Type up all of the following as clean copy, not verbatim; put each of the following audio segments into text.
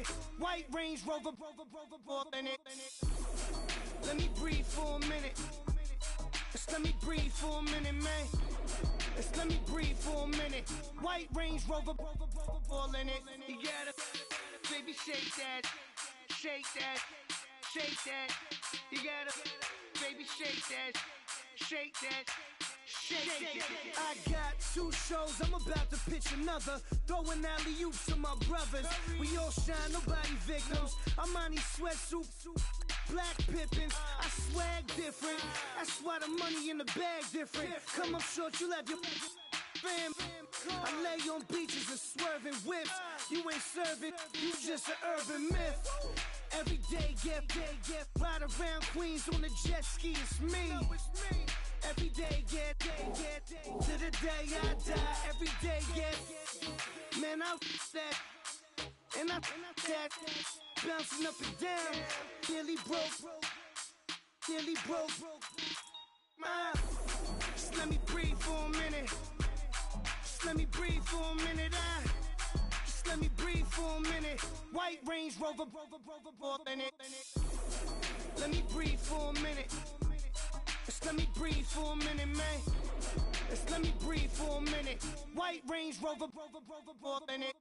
minute. White Range Rover, in it. Let me breathe for a minute. Just let me breathe for a minute, man. Just let me breathe for a minute. White Range Rover, all in it. You gotta, baby, shake that, shake that, shake that. You gotta, baby, shake that, shake that. Shake. I got 2 shows, I'm about to pitch another. Throwing alley-oops to my brothers. We all shine, nobody victims. I'm on these sweatsuits, black Pippins. I swag different. That's why the money in the bag different. Come up short, you left your fam. I lay on beaches and swerving whips. You ain't serving, you just an urban myth. Every day, get ride around Queens on a jet ski, it's me. Every day, get to the day I die. Every day, get man, I that and I that bouncing up and down. Nearly broke. Just let me breathe for a minute. Just let me breathe for a minute. Just let me breathe for a minute. White Range Rover, in it. Let me breathe for a minute. Just let me breathe for a minute, man. Just let me breathe for a minute. White Range Rover, in it.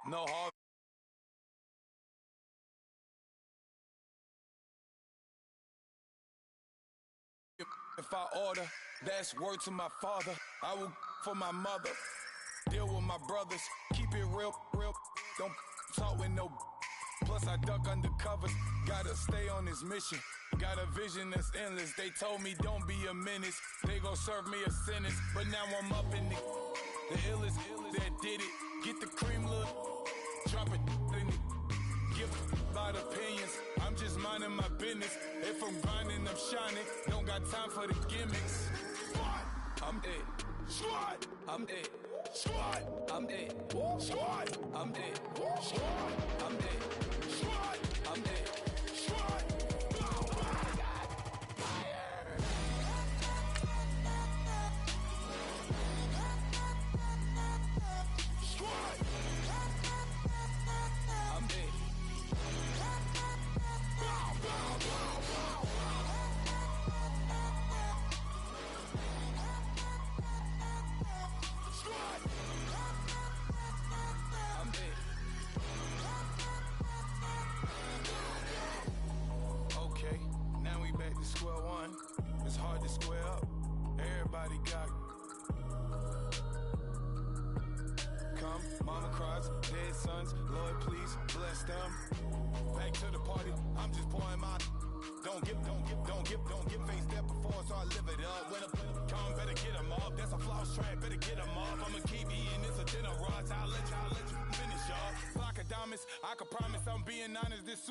No hard. If I order, that's word to my father. I will for my mother. Deal with my brothers. Keep it real. Don't talk with no. Plus I duck under covers. Gotta stay on this mission. Got a vision that's endless. They told me don't be a menace. They gon' serve me a sentence. But now I'm up in the illest that did it. Get the cream look. Drop it in it. Give about opinions. I'm just minding my business. If I'm grinding, I'm shining. Don't got time for the gimmicks. I'm it. Squad. I'm it. Squad. I'm it. Squad. I'm it. Squad. I'm it. Squad. I'm it. Squad. Square one, it's hard to square up. Everybody got come, mama cries, dead sons. Lord, please bless them. Back to the party, I'm just pouring my. Don't get face that before, so I live it up. When a come, better get them up. That's a floss track, better get them up. I'ma keep eating, it's a dinner rush. I'll let you finish, y'all. Flock of diamonds, I can promise I'm being honest. This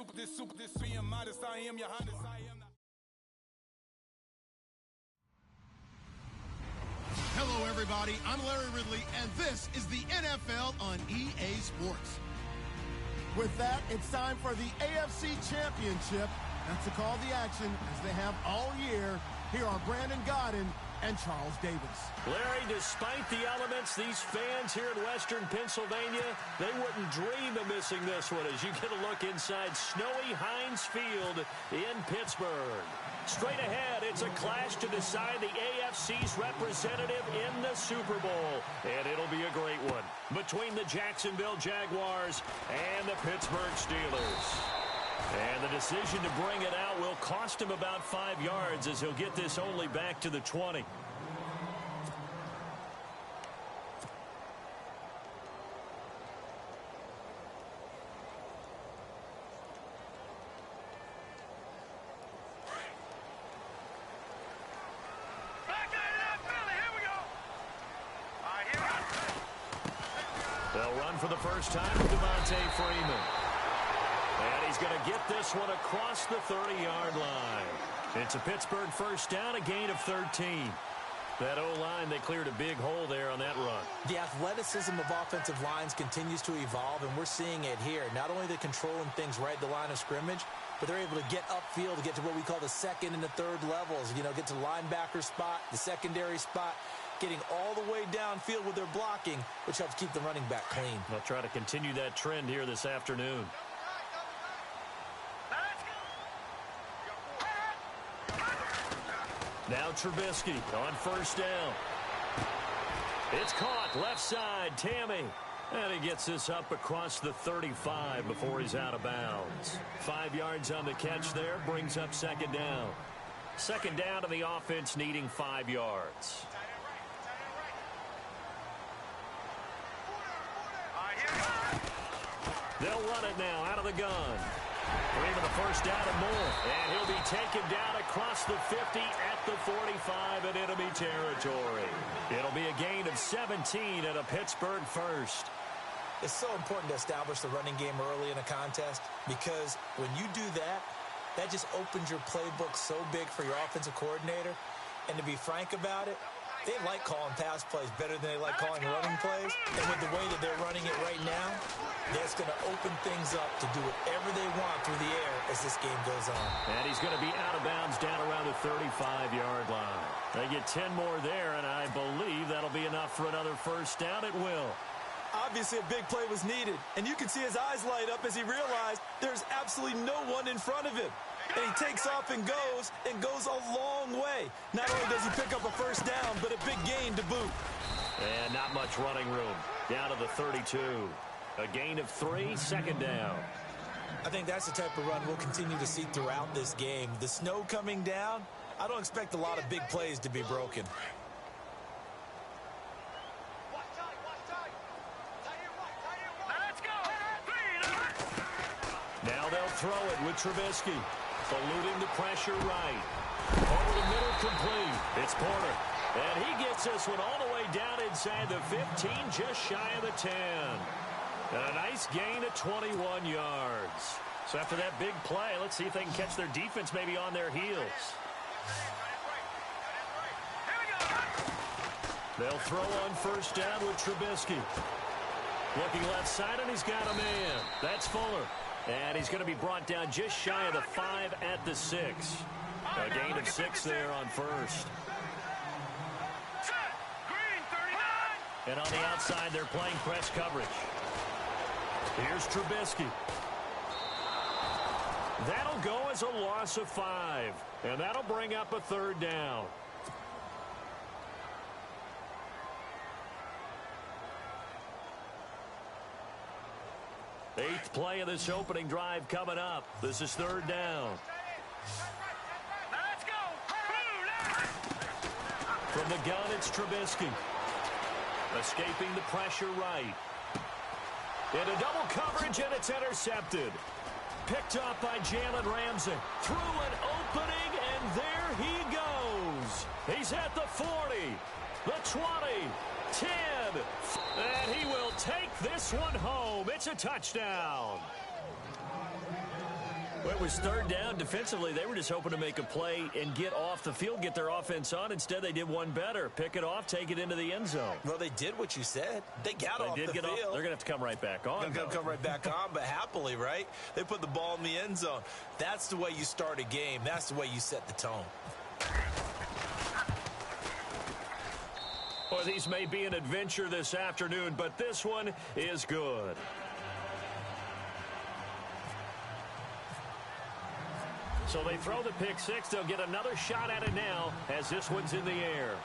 being modest, I am your highness. I am not. Hello, everybody. I'm Larry Ridley, and this is the NFL on EA Sports. With that, it's time for the AFC Championship. That's to call the action, as they have all year. Here are Brandon Gaudin and Charles Davis. Larry, despite the elements, these fans here in Western Pennsylvania, they wouldn't dream of missing this one as you get a look inside snowy Heinz Field in Pittsburgh. Straight ahead, it's a clash to decide the AFC's representative in the Super Bowl. And it'll be a great one between the Jacksonville Jaguars and the Pittsburgh Steelers. And the decision to bring it out will cost him about 5 yards as he'll get this only back to the 20. They'll run for the first time with Devontae Freeman. And he's going to get this one across the 30-yard line. It's a Pittsburgh first down, a gain of 13. That O-line, they cleared a big hole there on that run. The athleticism of offensive lines continues to evolve, and we're seeing it here. Not only are they controlling things right at the line of scrimmage, but they're able to get upfield to get to what we call the second and the third levels. You know, get to the linebacker spot, the secondary spot, getting all the way downfield with their blocking, which helps keep the running back clean. They'll try to continue that trend here this afternoon. Now Trubisky on first down. It's caught left side, Tammy. And he gets this up across the 35 before he's out of bounds. 5 yards on the catch there, brings up second down. Second down to the offense needing 5 yards. They'll run it now out of the gun. Even the first down and more. And he'll be taken down across the 50 at the 45 in enemy territory. It'll be a gain of 17 and a Pittsburgh first. It's so important to establish the running game early in a contest because when you do that, that just opens your playbook so big for your offensive coordinator. And to be frank about it, they like calling pass plays better than they like calling running plays. And with the way that they're running it right now, that's going to open things up to do whatever they want through the air as this game goes on. And he's going to be out of bounds down around the 35-yard line. They get 10 more there, and I believe that'll be enough for another first down. It will. Obviously, a big play was needed, and you can see his eyes light up as he realized there's absolutely no one in front of him. And he takes off and goes a long way. Not only does he pick up a first down, but a big gain to boot. And not much running room. Down to the 32. A gain of 3, second down. I think that's the type of run we'll continue to see throughout this game. The snow coming down, I don't expect a lot of big plays to be broken. Now they'll throw it with Trubisky. Eluding the pressure right. Over the middle, complete. It's Porter. And he gets this one all the way down inside the 15, just shy of the 10. And a nice gain of 21 yards. So after that big play, let's see if they can catch their defense maybe on their heels. They'll throw on first down with Trubisky. Looking left side, and he's got a man. That's Fuller. And he's going to be brought down just shy of the 5 at the 6. A gain of 6 there on first. And on the outside, they're playing press coverage. Here's Trubisky. That'll go as a loss of 5. And that'll bring up a third down. Eighth play of this opening drive coming up. This is third down. Let's go. From the gun, it's Trubisky. Escaping the pressure right. Into double coverage, and it's intercepted. Picked up by Jalen Ramsey. Through an opening, and there he goes. He's at the 40, the 20, 10, and he will take this one home. It's a touchdown. Well, it was third down. Defensively, they were just hoping to make a play and get off the field, get their offense on. Instead, they did one better. Pick it off, take it into the end zone. Well, they did what you said. They got off the field. They're going to have to come right back on. They're going to come right back on, but happily, right? They put the ball in the end zone. That's the way you start a game. That's the way you set the tone. Well, these may be an adventure this afternoon, but this one is good. So they throw the pick six. They'll get another shot at it now as this one's in the air.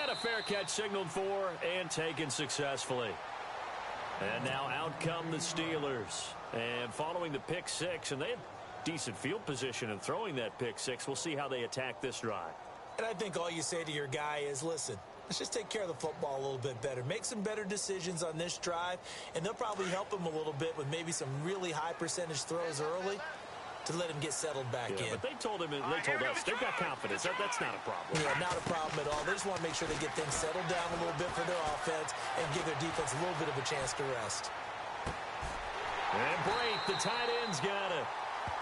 And a fair catch signaled for and taken successfully. And now out come the Steelers. And following the pick six, and they had decent field position in throwing that pick six. We'll see how they attack this drive. And I think all you say to your guy is, listen, let's just take care of the football a little bit better. Make some better decisions on this drive, and they'll probably help him a little bit with maybe some really high percentage throws early to let him get settled back in. But they told him, they told us, they've got confidence. That's not a problem. Yeah, not a problem at all. They just want to make sure they get things settled down a little bit for their offense and give their defense a little bit of a chance to rest. And break, the tight end's got it.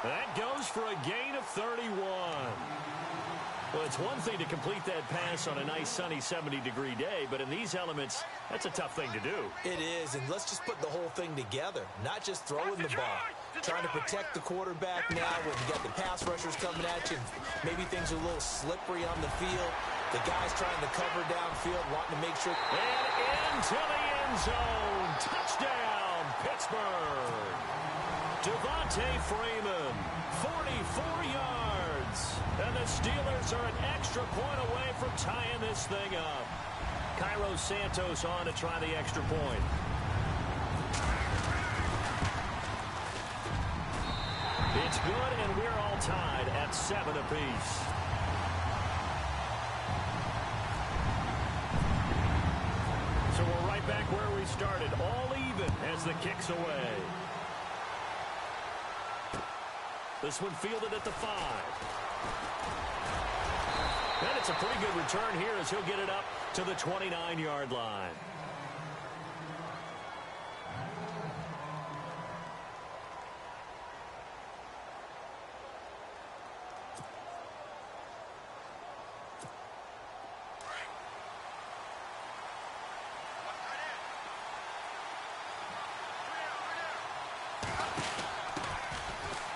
That goes for a gain of 31. Well, it's one thing to complete that pass on a nice sunny 70-degree day, but in these elements, that's a tough thing to do. It is, and let's just put the whole thing together, not just throwing the ball. Trying to protect the quarterback now when you got the pass rushers coming at you. Maybe things are a little slippery on the field. The guy's trying to cover downfield, wanting to make sure. And into the end zone. Touchdown, Pittsburgh. Devontae Freeman, 44 yards. And the Steelers are an extra point away from tying this thing up. Cairo Santos on to try the extra point. It's good, and we're all tied at 7 apiece. So we're right back where we started, all even as the kick's away. This one fielded at the 5. And it's a pretty good return here as he'll get it up to the 29-yard line.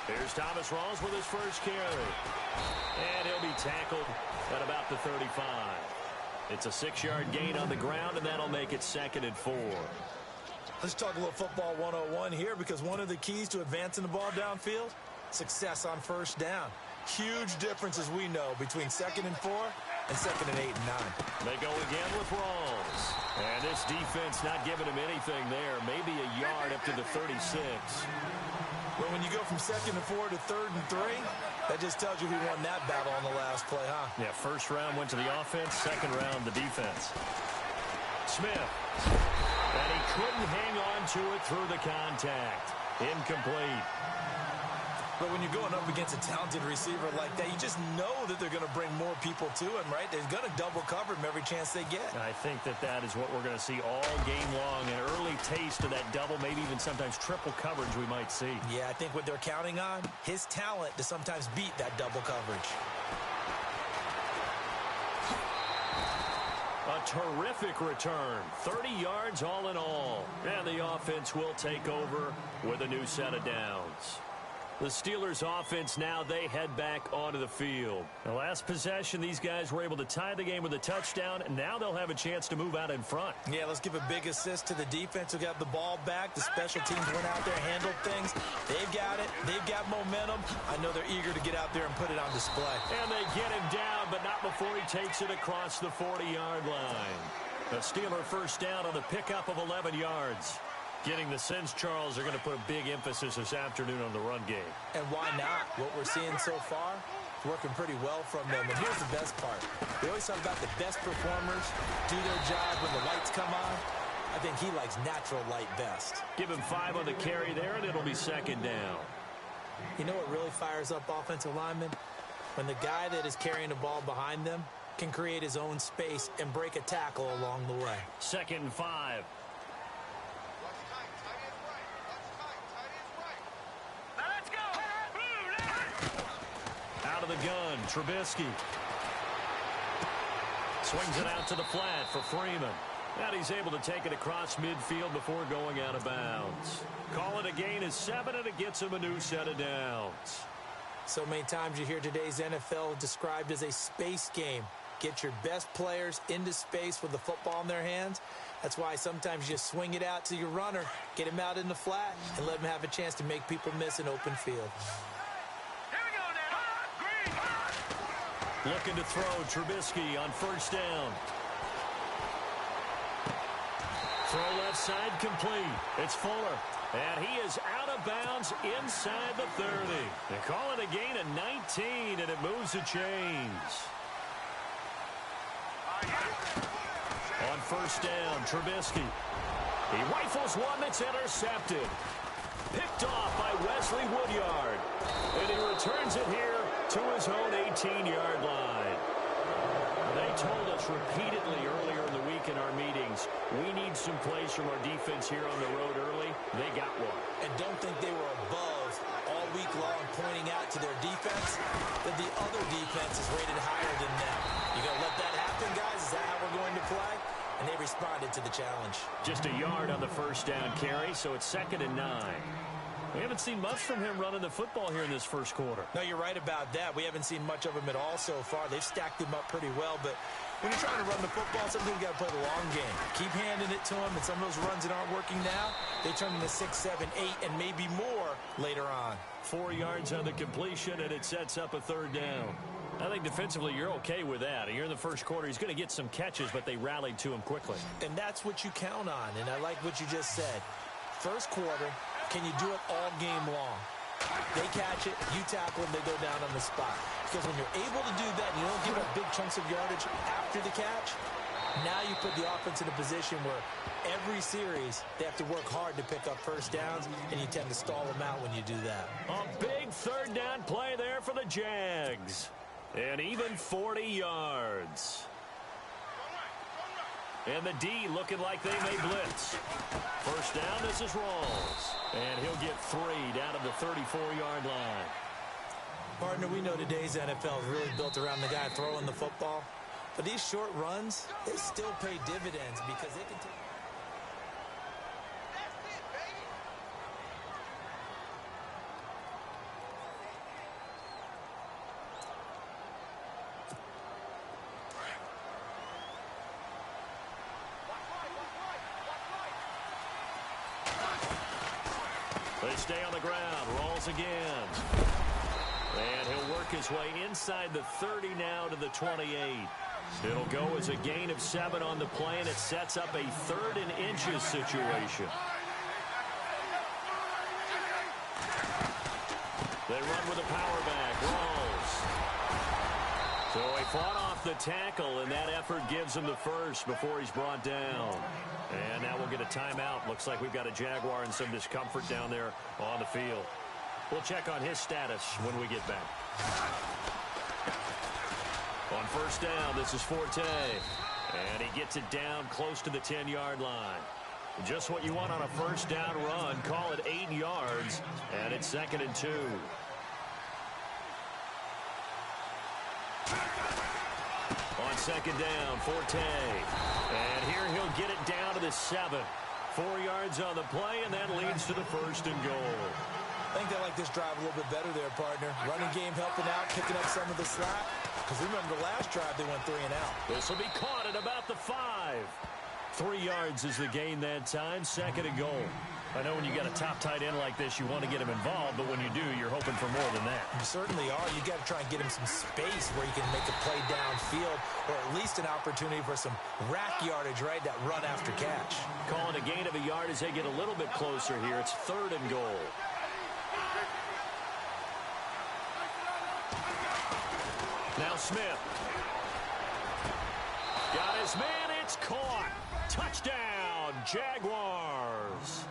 Here's Thomas Rawls with his first carry. And he'll be tackled at about the 35. It's a 6-yard gain on the ground, and that'll make it 2nd and 4. Let's talk a little football 101 here, because one of the keys to advancing the ball downfield, success on first down. Huge difference, as we know, between 2nd and 4 and 2nd and 8 and 9. They go again with Rawls. And this defense not giving him anything there. Maybe a yard up to the 36. Well, when you go from 2nd and 4 to 3rd and 3, that just tells you who won that battle on the last play, huh? Yeah, first round went to the offense, second round the defense. Smith. And he couldn't hang on to it through the contact. Incomplete. But when you're going up against a talented receiver like that, you just know that they're going to bring more people to him, right? They're going to double cover him every chance they get. I think that is what we're going to see all game long. An early taste of that double, maybe even sometimes triple coverage we might see. Yeah, I think what they're counting on, his talent to sometimes beat that double coverage. A terrific return. 30 yards all in all. And the offense will take over with a new set of downs. The Steelers offense now, they head back onto the field. The last possession, these guys were able to tie the game with a touchdown, and now they'll have a chance to move out in front. Yeah, let's give a big assist to the defense who got the ball back. The special teams went out there, handled things. They've got it. They've got momentum. I know they're eager to get out there and put it on display. And they get him down, but not before he takes it across the 40-yard line. A Steeler first down on the pickup of 11 yards. Getting the sense Charles are going to put a big emphasis this afternoon on the run game. And why not? What we're seeing so far, working pretty well from them. And here's the best part. We always talk about the best performers do their job when the lights come on. I think he likes natural light best. Give him 5 on the carry there, and it'll be second down. You know what really fires up offensive linemen? When the guy that is carrying the ball behind them can create his own space and break a tackle along the way. 2nd and 5. Out of the gun, Trubisky. Swings it out to the flat for Freeman. And he's able to take it across midfield before going out of bounds. Call it a gain of 7, and it gets him a new set of downs. So many times you hear today's NFL described as a space game. Get your best players into space with the football in their hands. That's why sometimes you swing it out to your runner, get him out in the flat, and let him have a chance to make people miss an open field. Looking to throw, Trubisky on first down. Throw left side complete. It's Fuller. And he is out of bounds inside the 30. They call it a gain of 19, and it moves the chains. On first down, Trubisky. He rifles one that's intercepted. Picked off by Wesley Woodyard. And he returns it here to his own 18-yard line. They told us repeatedly earlier in the week in our meetings, we need some plays from our defense here on the road early. They got one. And don't think they were above all week long pointing out to their defense that the other defense is rated higher than them. You going to let that happen, guys? Is that how we're going to play? And they responded to the challenge. Just a yard on the first down carry, so it's 2nd and 9. We haven't seen much from him running the football here in this first quarter. No, you're right about that. We haven't seen much of him at all so far. They've stacked him up pretty well, but when you're trying to run the football, sometimes you got to play the long game. Keep handing it to him, and some of those runs that aren't working now, they turn into 6, 7, 8, and maybe more later on. 4 yards on the completion, and it sets up a 3rd down. I think defensively you're okay with that. Here in the first quarter, he's going to get some catches, but they rallied to him quickly. And that's what you count on, and I like what you just said. First quarter, can you do it all game long? They catch it, you tackle them, they go down on the spot. Because when you're able to do that, and you don't give up big chunks of yardage after the catch, now you put the offense in a position where every series they have to work hard to pick up first downs, and you tend to stall them out when you do that. A big 3rd down play there for the Jags. And even 40 yards. And the D looking like they may blitz. First down, this is Rawls. And he'll get 3 down to the 34-yard line. Partner, we know today's NFL is really built around the guy throwing the football. But these short runs, they still pay dividends because they can take... They stay on the ground. Rawls again. And he'll work his way inside the 30 now to the 28. It'll go as a gain of 7 on the play, and it sets up a 3rd and inches situation. They run with a power back. Rawls. So he fought off the tackle, and that effort gives him the first before he's brought down. And now we'll get a timeout. Looks like we've got a Jaguar in some discomfort down there on the field. We'll check on his status when we get back. On first down, this is Forte. And he gets it down close to the 10-yard line. Just what you want on a first down run. Call it 8 yards, and it's 2nd and 2. On second down, Forte. And here he'll get it down to the 7. 4 yards on the play, and that leads to the 1st and goal. I think they like this drive a little bit better there, partner. Running game helping out, picking up some of the slack. Because remember, the last drive they went 3 and out. This will be caught at about the 5. 3 yards is the gain that time, 2nd and goal. I know when you got a top tight end like this, you want to get him involved, but when you do, you're hoping for more than that. You certainly are. You got to try and get him some space where you can make a play downfield, or at least an opportunity for some rack yardage, right? That run after catch. Calling a gain of a yard as they get a little bit closer here. It's 3rd and goal. Now Smith. Got his man. It's caught. Touchdown, Jaguars.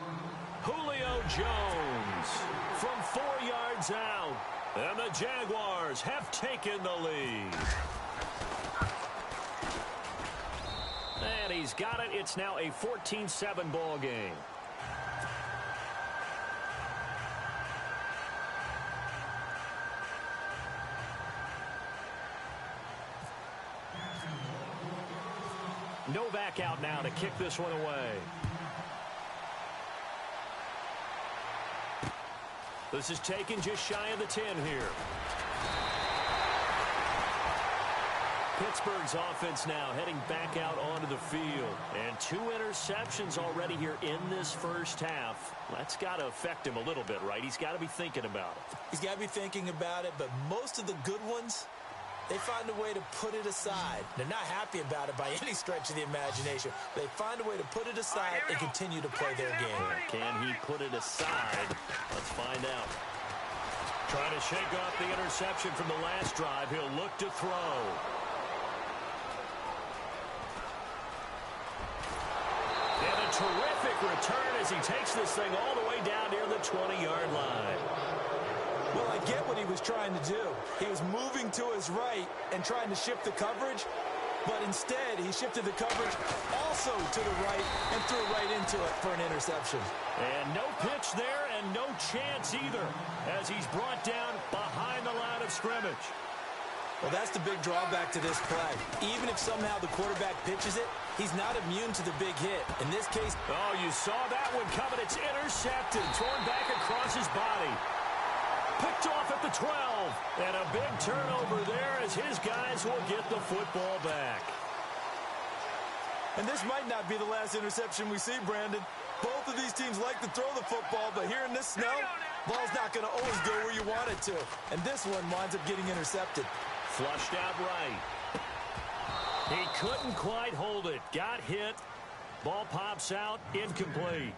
Julio Jones from 4 yards out. And the Jaguars have taken the lead. And he's got it. It's now a 14-7 ball game. Novak out now to kick this one away. This is taken just shy of the 10 here. Pittsburgh's offense now heading back out onto the field. And 2 interceptions already here in this first half. That's got to affect him a little bit, right? He's got to be thinking about it. He's got to be thinking about it, but most of the good ones, they find a way to put it aside. They're not happy about it by any stretch of the imagination. They find a way to put it aside and continue to play their game. Can he put it aside? Let's find out. Trying to shake off the interception from the last drive. He'll look to throw. And a terrific return as he takes this thing all the way down near the 20-yard line. Well, I get what he was trying to do. He was moving to his right and trying to shift the coverage, but instead he shifted the coverage also to the right and threw right into it for an interception. And no pitch there and no chance either as he's brought down behind the line of scrimmage. Well, that's the big drawback to this play. Even if somehow the quarterback pitches it, he's not immune to the big hit. In this case... Oh, you saw that one coming. It's intercepted. Thrown back across his body. Picked off at the 12. And a big turnover there as his guys will get the football back. And this might not be the last interception we see, Brandon. Both of these teams like to throw the football, but here in this snow, ball's not going to always go where you want it to. And this one winds up getting intercepted. Flushed out right. He couldn't quite hold it. Got hit. Ball pops out. Incomplete.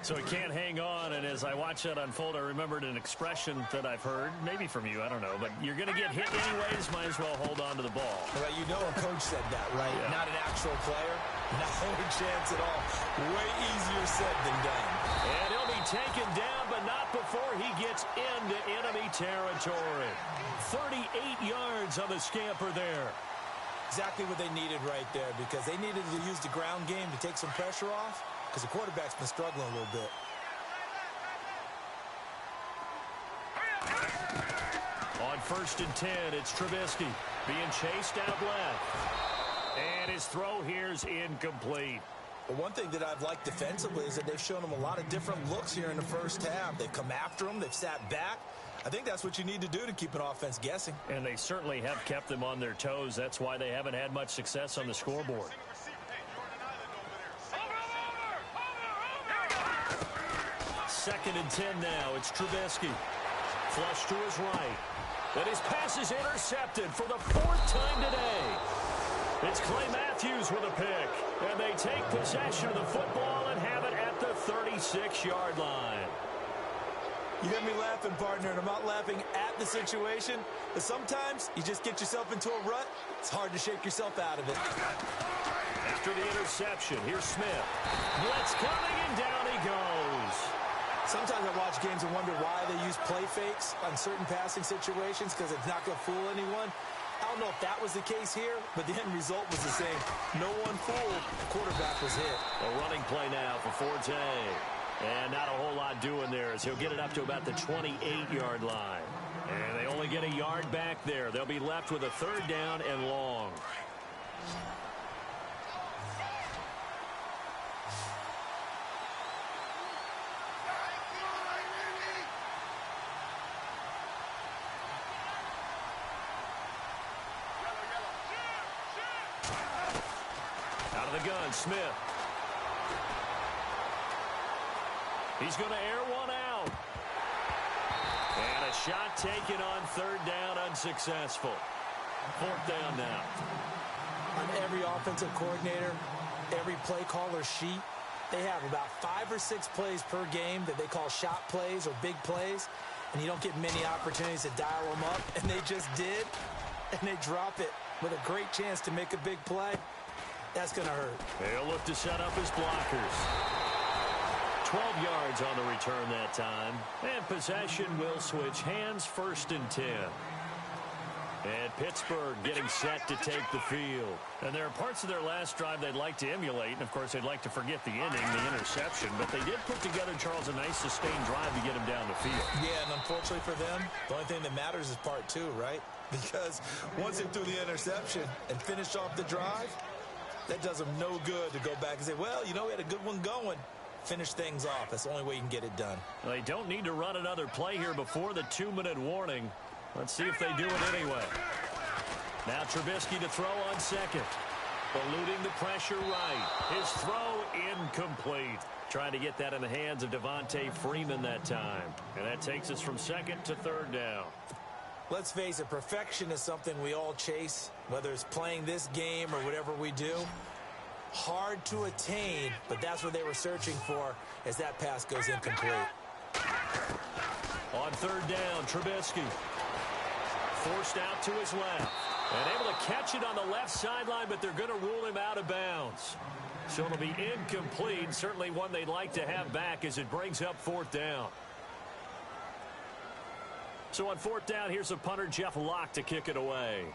So he can't hang on, and as I watch that unfold, I remembered an expression that I've heard, maybe from you, I don't know, but you're going to get hit anyways, might as well hold on to the ball. Right, you know a coach said that, right? Yeah. Not an actual player. No chance at all. Way easier said than done. And he'll be taken down, but not before he gets into enemy territory. 38 yards on the scamper there. Exactly what they needed right there, because they needed to use the ground game to take some pressure off, because the quarterback's been struggling a little bit. On 1st and 10, it's Trubisky being chased out left. And his throw here's incomplete. But one thing that I've liked defensively is that they've shown him a lot of different looks here in the first half. They've come after him. They've sat back. I think that's what you need to do to keep an offense guessing. And they certainly have kept them on their toes. That's why they haven't had much success on the scoreboard. 2nd and 10 now. It's Trubisky. Flush to his right. And his pass is intercepted for the 4th time today. It's Clay Matthews with a pick. And they take possession of the football and have it at the 36-yard line. You hear me laughing, partner, and I'm not laughing at the situation, but sometimes you just get yourself into a rut. It's hard to shake yourself out of it. After the interception, here's Smith. Blitz coming, and down he goes. Sometimes I watch games and wonder why they use play fakes on certain passing situations, because it's not going to fool anyone. I don't know if that was the case here, but the end result was the same. No one fooled. The quarterback was hit. A running play now for Forte. And not a whole lot doing there as he'll get it up to about the 28-yard line. And they only get a yard back there. They'll be left with a 3rd down and long. Out of the gun, Smith. He's going to air one out. And a shot taken on 3rd down, unsuccessful. 4th down now. On every offensive coordinator, every play caller sheet, they have about 5 or 6 plays per game that they call shot plays or big plays, and you don't get many opportunities to dial them up, and they just did, and they drop it with a great chance to make a big play. That's going to hurt. They'll look to set up his blockers. 12 yards on the return that time. And possession will switch hands, 1st and 10. And Pittsburgh getting set to take the field. And there are parts of their last drive they'd like to emulate. And, of course, they'd like to forget the inning, the interception. But they did put together, Charles, a nice sustained drive to get him down the field. Yeah, and unfortunately for them, the only thing that matters is part 2, right? Because once they threw the interception and finished off the drive, that does them no good to go back and say, well, you know, we had a good one going. Finish things off. That's the only way you can get it done. They don't need to run another play here before the 2-minute warning. Let's see if they do it anyway. Now Trubisky to throw on 2nd. Eluding the pressure right. His throw incomplete. Trying to get that in the hands of Devontae Freeman that time. And that takes us from 2nd to 3rd down. Let's face it, perfection is something we all chase, whether it's playing this game or whatever we do. Hard to attain, but that's what they were searching for as that pass goes incomplete. On 3rd down, Trubisky forced out to his left and able to catch it on the left sideline, but they're going to rule him out of bounds. So it'll be incomplete, certainly one they'd like to have back as it brings up 4th down. So on 4th down, here's a punter, Jeff Locke, to kick it away.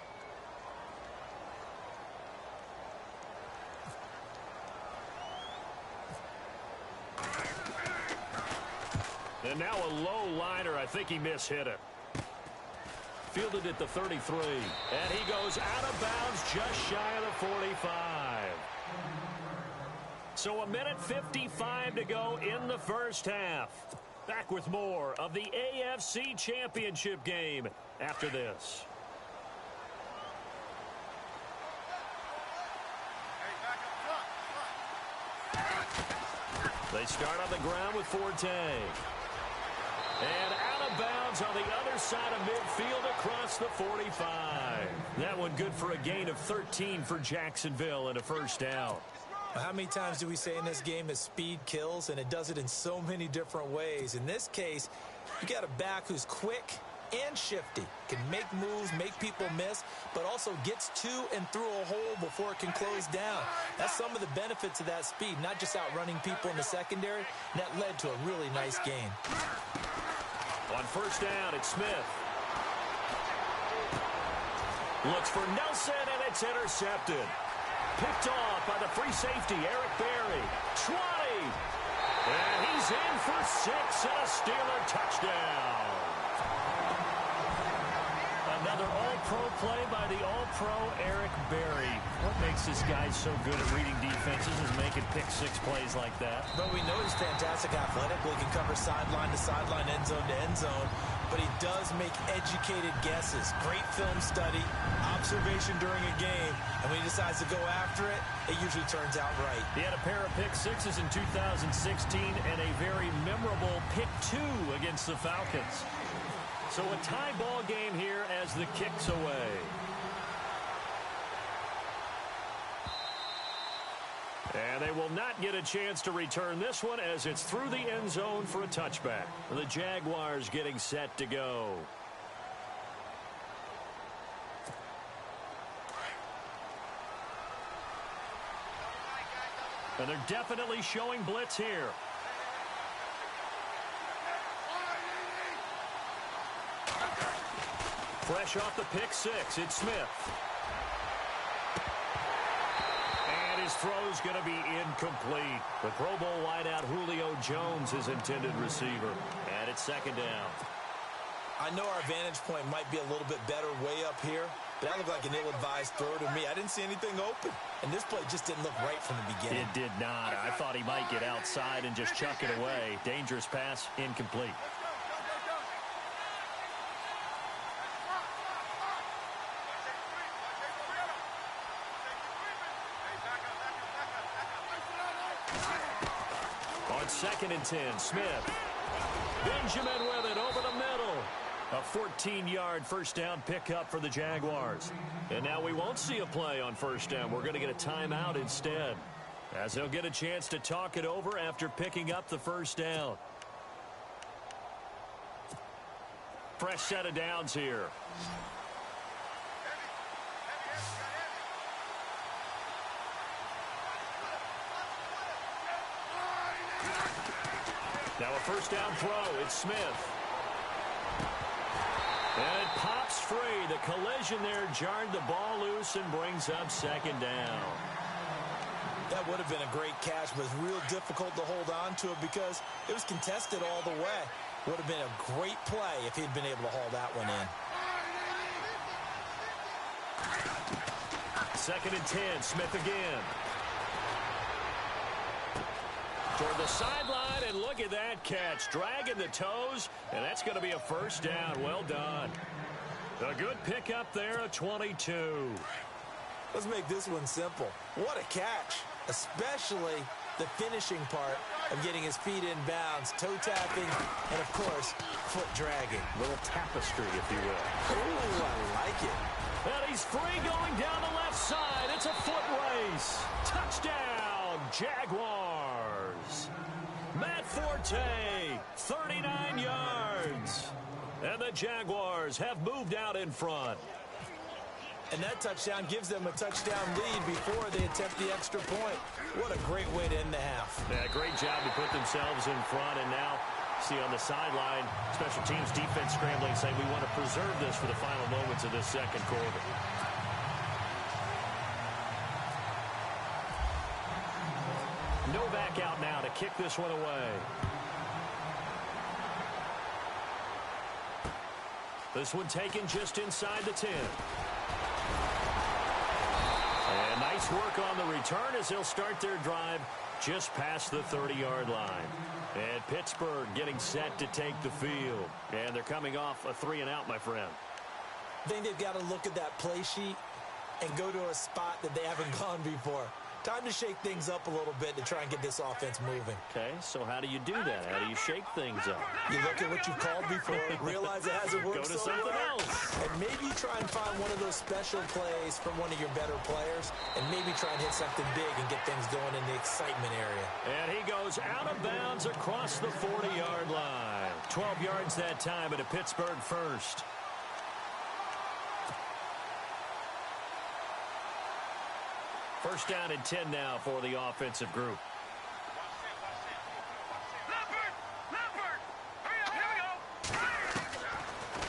And now a low liner. I think he mishit it. Fielded at the 33. And he goes out of bounds just shy of the 45. So 1:55 to go in the first half. Back with more of the AFC Championship game after this. They start on the ground with Forte. And out of bounds on the other side of midfield across the 45. That one good for a gain of 13 for Jacksonville and a first down. How many times do we say in this game that speed kills, and it does it in so many different ways? In this case, you got a back who's quick and shifty, can make moves, make people miss, but also gets to and through a hole before it can close down. That's some of the benefits of that speed, not just outrunning people in the secondary, and that led to a really nice gain. On first down, it's Smith. Looks for Nelson, and it's intercepted. Picked off by the free safety, Eric Berry. 20. And he's in for 6 and a Steeler touchdown. Another all-pro play by the all-pro Eric Berry. What makes this guy so good at reading defenses is making pick-6 plays like that. But we know he's fantastic athletically. He can cover sideline to sideline, end zone to end zone. But he does make educated guesses. Great film study, observation during a game. And when he decides to go after it, it usually turns out right. He had a pair of pick-6s in 2016 and a very memorable pick-2 against the Falcons. So a tie ball game here as the kick's away. And they will not get a chance to return this one as it's through the end zone for a touchback. The Jaguars getting set to go. And they're definitely showing blitz here. Fresh off the pick-6, it's Smith. And his throw's going to be incomplete. The Pro Bowl wideout Julio Jones is intended receiver. And it's second down. I know our vantage point might be a little bit better way up here, but that looked like an ill-advised throw to me. I didn't see anything open. And this play just didn't look right from the beginning. It did not. I thought he might get outside and just chuck it away. Dangerous pass, incomplete. Second and 10, Smith. Benjamin with it over the middle. A 14-yard first down pickup for the Jaguars. And now we won't see a play on first down. We're going to get a timeout instead, as they'll get a chance to talk it over after picking up the first down. Fresh set of downs here. Now a first down throw. It's Smith. And it pops free. The collision there jarred the ball loose and brings up second down. That would have been a great catch, but it's real difficult to hold on to it because it was contested all the way. Would have been a great play if he'd been able to haul that one in. Second and 10. Smith again. Toward the sideline, and look at that catch. Dragging the toes, and that's going to be a first down. Well done. A good pickup there, a 22. Let's make this one simple. What a catch, especially the finishing part of getting his feet in bounds, toe tapping, and, of course, foot dragging. Little tapestry, if you will. Ooh, I like it. And he's free going down the left side. It's a foot race. Touchdown, Jaguars. Matt Forte, 39 yards. And the Jaguars have moved out in front. And that touchdown gives them a touchdown lead before they attempt the extra point. What a great way to end the half. Yeah, great job to put themselves in front. And now, see on the sideline, special teams defense scrambling, saying we want to preserve this for the final moments of this second quarter. Novak out now to kick this one away. This one taken just inside the 10. And nice work on the return as they'll start their drive just past the 30-yard line. And Pittsburgh getting set to take the field. And they're coming off a 3-and-out, my friend. I think they've got to look at that play sheet and go to a spot that they haven't gone before. Time to shake things up a little bit to try and get this offense moving. Okay, so how do you do that? How do you shake things up? You look at what you've called before, realize it hasn't worked Go to something else. And maybe try and find one of those special plays from one of your better players, and maybe try and hit something big and get things going in the excitement area. And he goes out of bounds across the 40-yard line. 12 yards that time at a Pittsburgh first. First down and 10 now for the offensive group.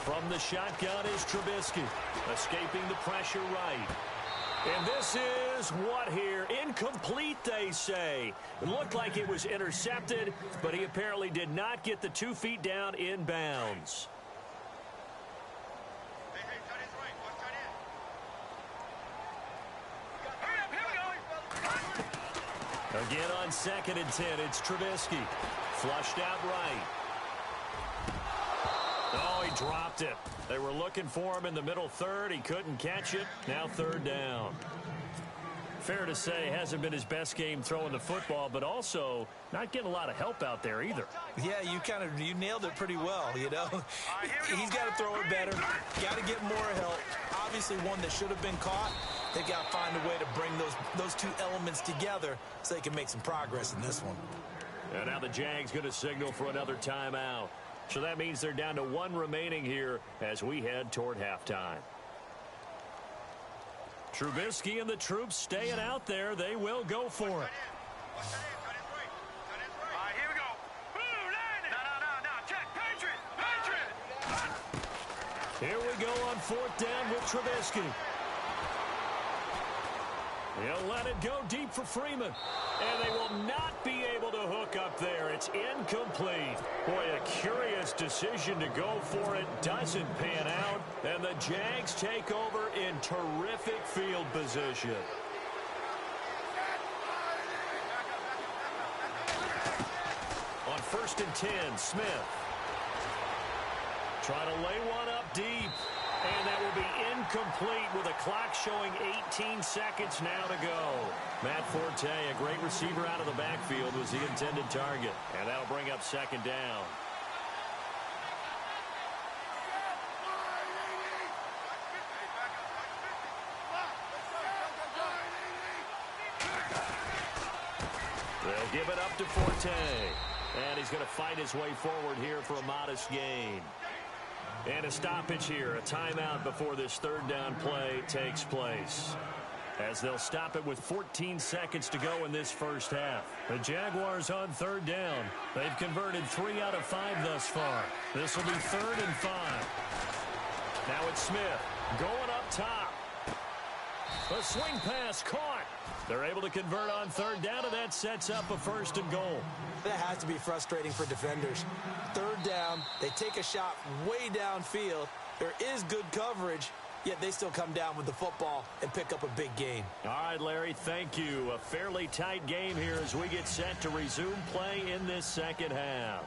From the shotgun is Trubisky, escaping the pressure right. And this is what here? Incomplete, they say. It looked like it was intercepted, but he apparently did not get the 2 feet down in bounds. Again on 2nd and 10, it's Trubisky. Flushed out right. Oh, he dropped it. They were looking for him in the middle third. He couldn't catch it. Now 3rd down. Fair to say, hasn't been his best game throwing the football, but also not getting a lot of help out there either. Yeah, you nailed it pretty well, you know. He's got to throw it better. Got to get more help. Obviously one that should have been caught. They got to find a way to bring those two elements together so they can make some progress in this one. And now the Jags going to signal for another timeout. So that means they're down to 1 remaining here as we head toward halftime. Trubisky and the troops staying out there. They will go for it. Here we go. No. Check. Patriot. Here we go on 4th down with Trubisky. He'll let it go deep for Freeman. And they will not be able to hook up there. It's incomplete. Boy, a curious decision to go for it. Doesn't pan out. And the Jags take over in terrific field position. On 1st and 10, Smith. Trying to lay one up deep. And that will be incomplete with a clock showing 18 seconds now to go. Matt Forte, a great receiver out of the backfield, was the intended target. And that'll bring up 2nd down. They'll give it up to Forte. And he's going to fight his way forward here for a modest gain. And a stoppage here, a timeout before this 3rd down play takes place. As they'll stop it with 14 seconds to go in this first half. The Jaguars on 3rd down. They've converted 3 out of 5 thus far. This will be 3rd and 5. Now it's Smith going up top. The swing pass caught. They're able to convert on 3rd down, and that sets up a 1st and goal. That has to be frustrating for defenders. 3rd down, they take a shot way downfield. There is good coverage, yet they still come down with the football and pick up a big gain. All right, Larry, thank you. A fairly tight game here as we get set to resume play in this 2nd half.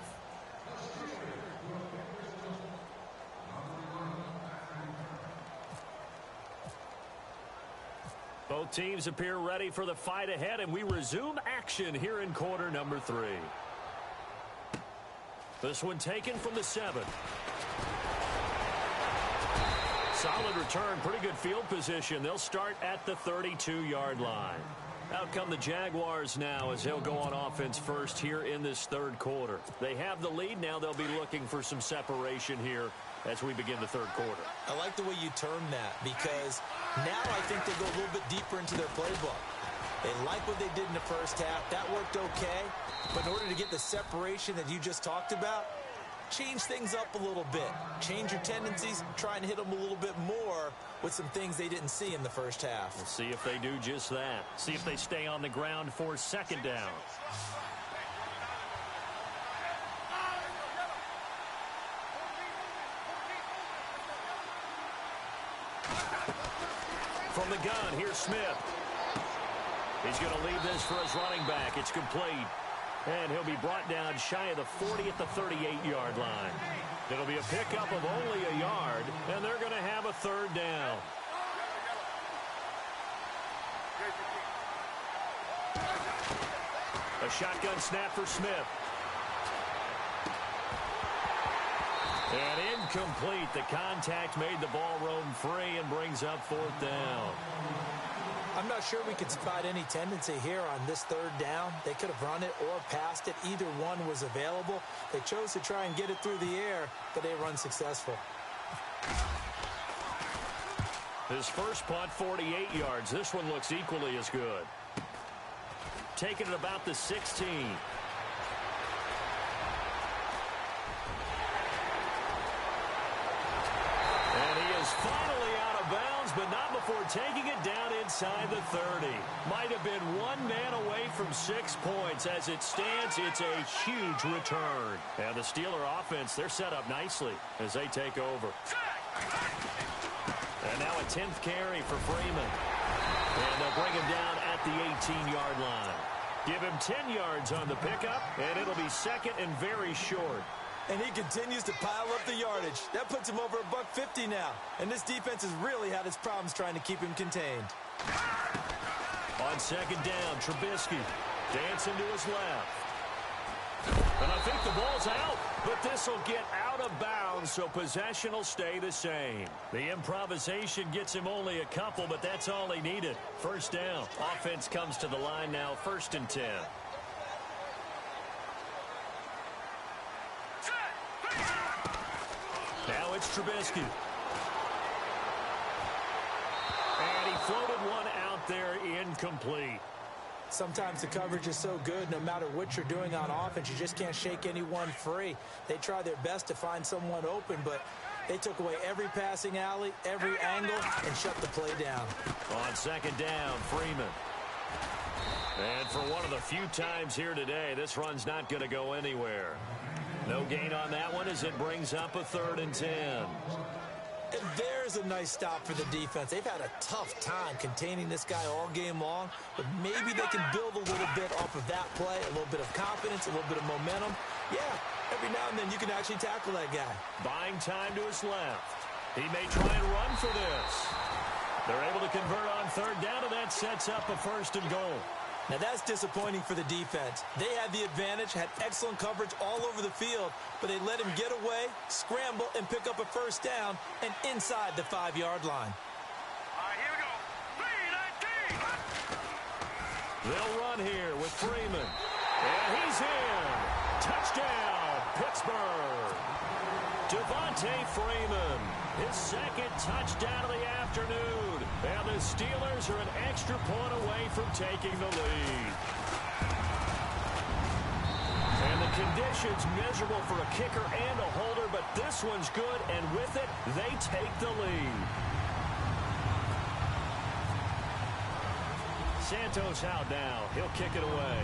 Both teams appear ready for the fight ahead, and we resume action here in quarter number 3. This one taken from the 7. Solid return, pretty good field position. They'll start at the 32-yard line. Out come the Jaguars now as they'll go on offense first here in this 3rd quarter. They have the lead. Now they'll be looking for some separation here as we begin the 3rd quarter. I like the way you term that because now I think they go a little bit deeper into their playbook. They like what they did in the first half. That worked okay. But in order to get the separation that you just talked about, change things up a little bit. Change your tendencies. Try and hit them a little bit more with some things they didn't see in the first half. We'll see if they do just that. See if they stay on the ground for 2nd down. From the gun, here's Smith. He's going to leave this for his running back. It's complete. And he'll be brought down shy of the 40 at the 38-yard line. It'll be a pickup of only a yard, and they're going to have a third down. A shotgun snap for Smith. And incomplete. The contact made the ball roam free and brings up fourth down. I'm not sure we could spot any tendency here on this third down. They could have run it or passed it. Either one was available. They chose to try and get it through the air, but they were unsuccessful. His first punt, 48 yards. This one looks equally as good. Taking it about the 16. And he is finally out of bounds, but not before taking it down inside the 30. Might have been one man away from 6 points. As it stands, it's a huge return. And the Steeler offense, they're set up nicely as they take over. And now a 10th carry for Freeman. And they'll bring him down at the 18-yard line. Give him 10 yards on the pickup, and it'll be second and very short. And he continues to pile up the yardage. That puts him over $150 now. And this defense has really had its problems trying to keep him contained. On second down, Trubisky dancing to his left. And I think the ball's out, but this will get out of bounds, so possession will stay the same. The improvisation gets him only a couple, but that's all he needed. First down. Offense comes to the line now, 1st and 10. Now it's Trubisky. And he floated one out there, incomplete. Sometimes the coverage is so good, no matter what you're doing on offense, you just can't shake anyone free. They try their best to find someone open, but they took away every passing alley, every angle, and shut the play down. On second down, Freeman. And for one of the few times here today, this run's not going to go anywhere. No gain on that one as it brings up a 3rd and 10. And there's a nice stop for the defense. They've had a tough time containing this guy all game long, but maybe they can build a little bit off of that play, a little bit of confidence, a little bit of momentum. Yeah, every now and then you can actually tackle that guy. Buying time to his left. He may try and run for this. They're able to convert on 3rd down, and that sets up a 1st and goal. Now that's disappointing for the defense. They had the advantage, had excellent coverage all over the field, but they let him get away, scramble, and pick up a 1st down and inside the 5-yard line. All right, here we go. 3-19. They'll run here with Freeman. And he's in. Touchdown, Pittsburgh. Devontae Freeman, his 2nd touchdown of the afternoon. And the Steelers are an extra point away from taking the lead. And the conditions miserable for a kicker and a holder, but this one's good, and with it, they take the lead. Santos out now. He'll kick it away.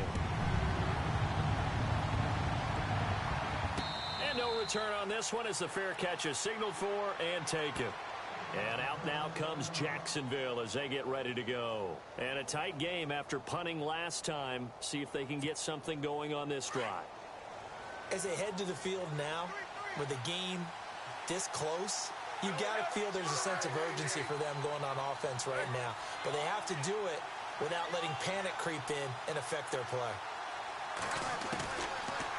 And no return on this one as the fair catch is signaled for and taken. And out now comes Jacksonville as they get ready to go. And a tight game after punting last time. See if they can get something going on this drive. As they head to the field now, with the game this close, you got to feel there's a sense of urgency for them going on offense right now. But they have to do it without letting panic creep in and affect their play.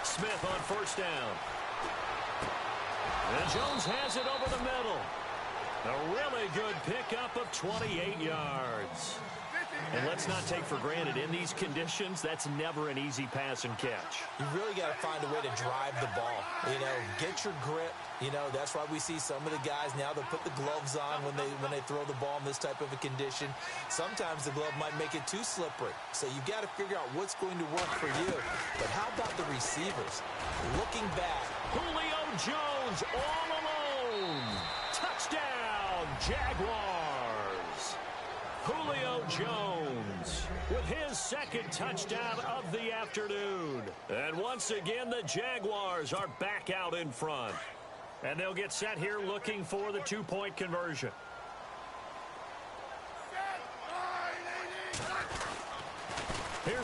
Smith on 1st down. And Jones has it over the middle. A really good pickup of 28 yards. And let's not take for granted, in these conditions, that's never an easy pass and catch. You really got to find a way to drive the ball. You know, get your grip. You know, that's why we see some of the guys now, they'll put the gloves on when they throw the ball in this type of a condition. Sometimes the glove might make it too slippery. So you got to figure out what's going to work for you. But how about the receivers? Looking back. Julio Jones all alone. Touchdown, Jaguars. Julio Jones with his 2nd touchdown of the afternoon. And once again, the Jaguars are back out in front. And they'll get set here looking for the 2-point conversion.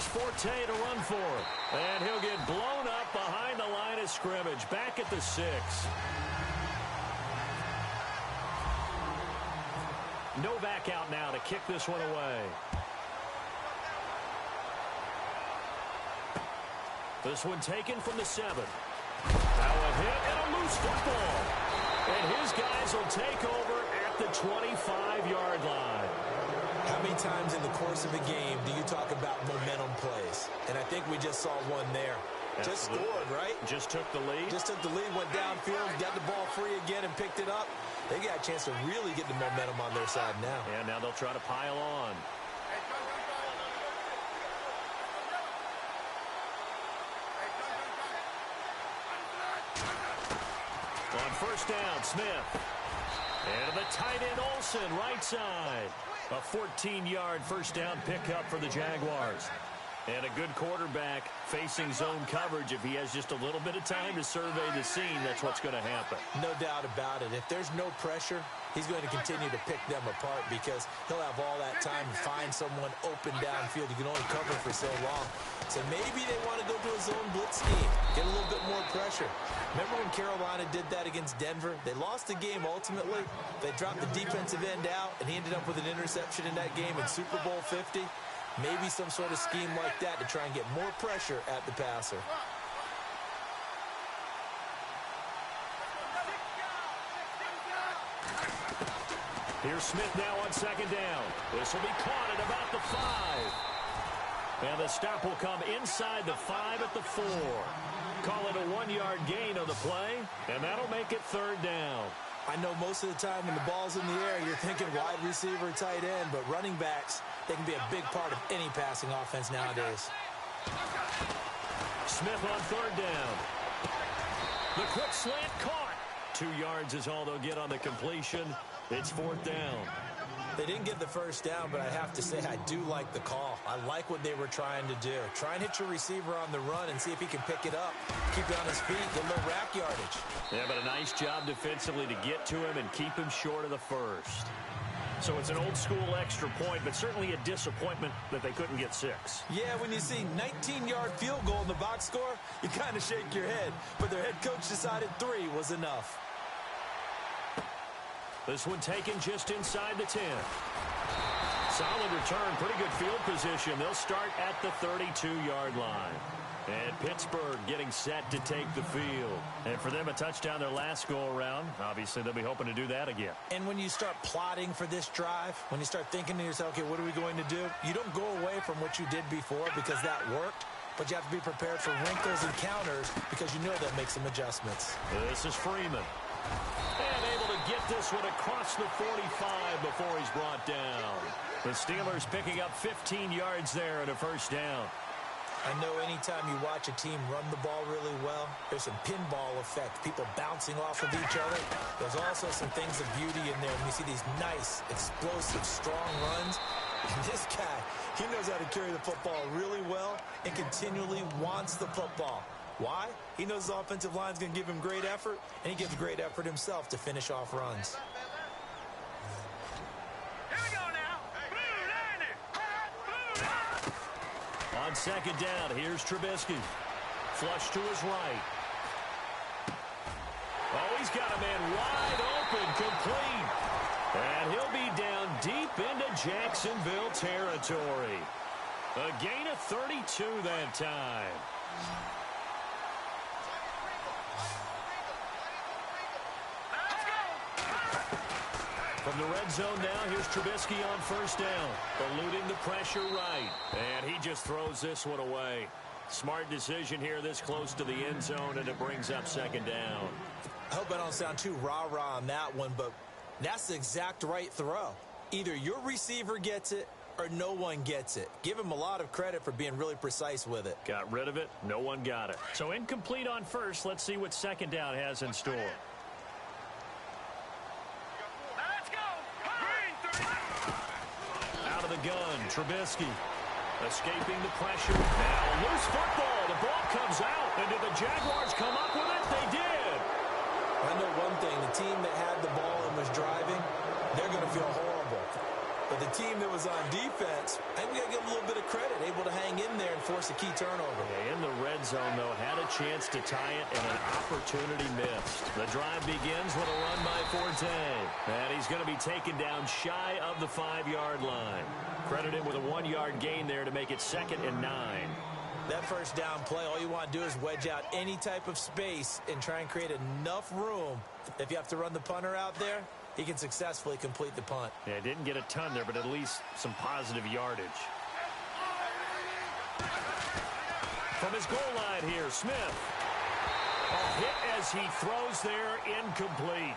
his forte to run for it. And he'll get blown up behind the line of scrimmage. Back at the 6. Novak out now to kick this one away. This one taken from the 7. Now a hit and a loose football. And his guys will take over at the 25-yard line. How many times in the course of a game do you talk about momentum plays? And I think we just saw one there. Absolutely. Just scored, right? Just took the lead. Just took the lead, went downfield, got the ball free again and picked it up. They got a chance to really get the momentum on their side now. And now they'll try to pile on. On first down, Smith. And the tight end, Olsen, right side. A 14-yard first down pickup for the Jaguars. And a good quarterback facing zone coverage. If he has just a little bit of time to survey the scene, that's what's going to happen. No doubt about it. If there's no pressure, he's going to continue to pick them apart because he'll have all that time to find someone open downfield. You can only cover for so long. So maybe they want to go to a zone blitz scheme, get a little bit more pressure. Remember when Carolina did that against Denver? They lost the game ultimately. They dropped the defensive end out, and he ended up with an interception in that game in Super Bowl 50. Maybe some sort of scheme like that to try and get more pressure at the passer. Here's Smith now on second down. This will be caught at about the 5. And the stop will come inside the 5 at the 4. Call it a 1-yard gain on the play, and that'll make it third down. I know most of the time when the ball's in the air, you're thinking wide receiver, tight end, but running backs, they can be a big part of any passing offense nowadays. Smith on third down. The quick slant caught. 2 yards is all they'll get on the completion. It's fourth down. They didn't get the first down, but I have to say I do like the call. I like what they were trying to do. Try and hit your receiver on the run and see if he can pick it up. Keep it on his feet, get a little rack yardage. Yeah, but a nice job defensively to get to him and keep him short of the first. So it's an old-school extra point, but certainly a disappointment that they couldn't get 6. Yeah, when you see 19-yard field goal in the box score, you kind of shake your head. But their head coach decided 3 was enough. This one taken just inside the 10. Solid return, pretty good field position. They'll start at the 32-yard line. And Pittsburgh getting set to take the field. And for them, a touchdown their last go-around. Obviously, they'll be hoping to do that again. And when you start plotting for this drive, when you start thinking to yourself, okay, what are we going to do? You don't go away from what you did before because that worked. But you have to be prepared for wrinkles and counters because you know they'll make some adjustments. This is Freeman. And able to get this one across the 45 before he's brought down. The Steelers picking up 15 yards there and a first down. I know anytime you watch a team run the ball really well, there's some pinball effect, people bouncing off of each other. There's also some things of beauty in there when you see these nice, explosive, strong runs. And this guy, he knows how to carry the football really well and continually wants the football. Why? He knows his offensive line is going to give him great effort, and he gives great effort himself to finish off runs. Here we go now. On second down, here's Trubisky. Flush to his right. Oh, he's got a man wide open, complete. And he'll be down deep into Jacksonville territory. A gain of 32 that time. From the red zone now, here's Trubisky on first down. Eluding the pressure right. And he just throws this one away. Smart decision here this close to the end zone, and it brings up second down. I hope I don't sound too rah-rah on that one, but that's the exact right throw. Either your receiver gets it or no one gets it. Give him a lot of credit for being really precise with it. Got rid of it. No one got it. So incomplete on first. Let's see what second down has in store. Out of the gun, Trubisky. Escaping the pressure. Now loose football. The ball comes out. And did the Jaguars come up with it? They did. I know one thing. The team that had the ball and was driving, they're going to feel horrible. But the team that was on defense, I think we got to give them a little bit of credit, able to hang in there and force a key turnover. Yeah, in the red zone, though, had a chance to tie it, and an opportunity missed. The drive begins with a run by Forte. And he's going to be taken down shy of the 5-yard line. Credit him with a 1-yard gain there to make it 2nd and 9. That first down play, all you want to do is wedge out any type of space and try and create enough room. If you have to run the punter out there, he can successfully complete the punt. Yeah, didn't get a ton there, but at least some positive yardage. From his goal line here, Smith. A hit as he throws there, incomplete.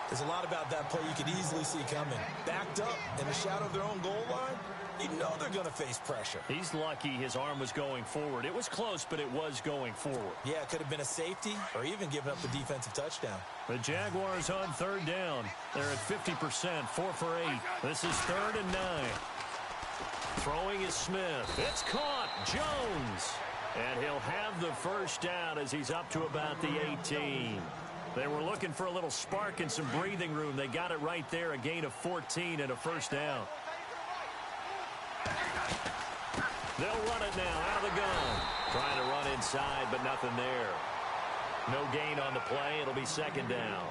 There's a lot about that play you could easily see coming. Backed up in the shadow of their own goal line, you know they're going to face pressure. He's lucky his arm was going forward. It was close, but it was going forward. Yeah, it could have been a safety or even given up the defensive touchdown. The Jaguars on 3rd down. They're at 50%, 4 for 8. This is 3rd and 9. Throwing is Smith. It's caught. Jones. And he'll have the first down as he's up to about the 18. They were looking for a little spark and some breathing room. They got it right there, a gain of 14 and a first down. They'll run it now out of the gun. Trying to run inside, but nothing there. No gain on the play. It'll be 2nd down.